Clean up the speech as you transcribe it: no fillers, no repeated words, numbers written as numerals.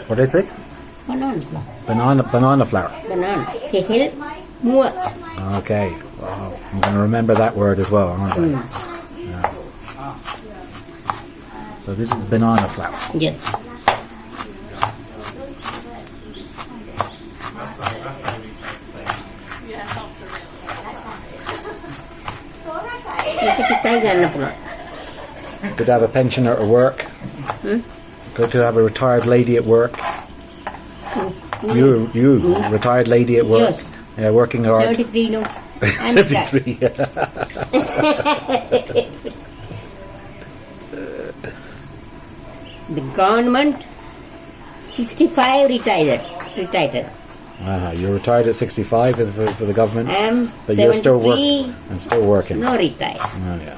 What is it? Banana flower. Banana flower. Banana. To help more. Okay. Wow. I'm going to remember that word as well, aren't I? Yeah. So this is banana flower. Yes. Good to have a pensioner at work. Good to have a retired lady at work. You, retired lady at work. Yes. Yeah, working hard. 73 no. 73. The government 65 retired. You're retired at 65 for the government, I am but you're still 73. and still working. No retired. Oh, yeah.